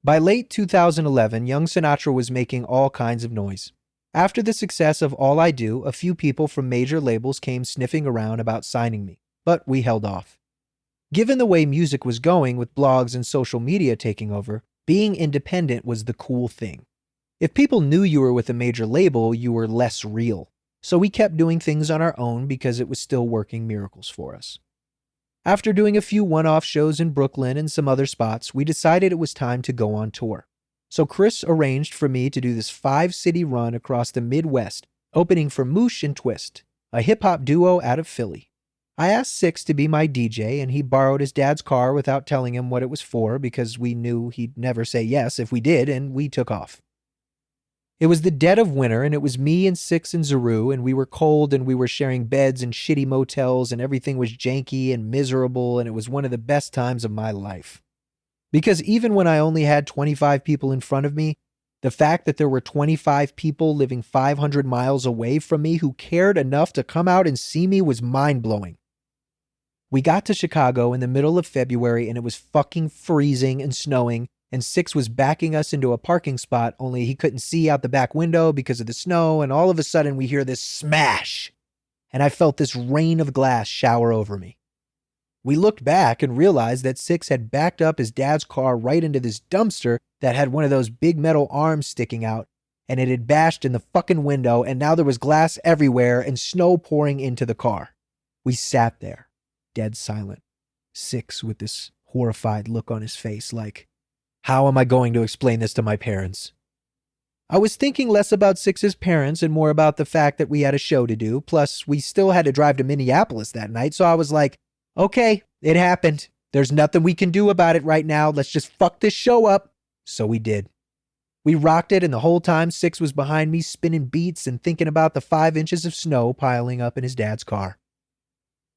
By late 2011, young Sinatra was making all kinds of noise. After the success of All I Do, a few people from major labels came sniffing around about signing me, but we held off. Given the way music was going with blogs and social media taking over, being independent was the cool thing. If people knew you were with a major label, you were less real. So we kept doing things on our own because it was still working miracles for us. After doing a few one-off shows in Brooklyn and some other spots, we decided it was time to go on tour. So Chris arranged for me to do this 5-city run across the Midwest, opening for Moosh and Twist, a hip-hop duo out of Philly. I asked Six to be my DJ, and he borrowed his dad's car without telling him what it was for because we knew he'd never say yes if we did, and we took off. It was the dead of winter, and it was me and Six and Zaru, and we were cold, and we were sharing beds in shitty motels, and everything was janky and miserable, and it was one of the best times of my life. Because even when I only had 25 people in front of me, the fact that there were 25 people living 500 miles away from me who cared enough to come out and see me was mind-blowing. We got to Chicago in the middle of February, and it was fucking freezing and snowing, and Six was backing us into a parking spot, only he couldn't see out the back window because of the snow, and all of a sudden we hear this smash, and I felt this rain of glass shower over me. We looked back and realized that Six had backed up his dad's car right into this dumpster that had one of those big metal arms sticking out, and it had bashed in the fucking window, and now there was glass everywhere and snow pouring into the car. We sat there, dead silent, Six with this horrified look on his face like, how am I going to explain this to my parents? I was thinking less about Six's parents and more about the fact that we had a show to do, plus we still had to drive to Minneapolis that night, so I was like, okay, it happened. There's nothing we can do about it right now. Let's just fuck this show up. So we did. We rocked it, and the whole time Six was behind me spinning beats and thinking about the 5 inches of snow piling up in his dad's car.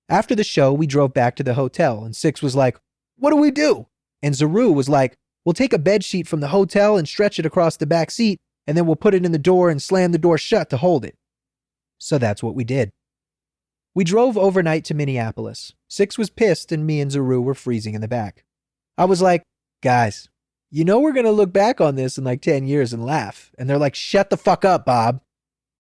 After the show, we drove back to the hotel, and Six was like, what do we do? And Zaru was like, we'll take a bed sheet from the hotel and stretch it across the back seat, and then we'll put it in the door and slam the door shut to hold it. So that's what we did. We drove overnight to Minneapolis. Six was pissed, and me and Zaru were freezing in the back. I was like, guys, you know we're going to look back on this in like 10 years and laugh. And they're like, shut the fuck up, Bob.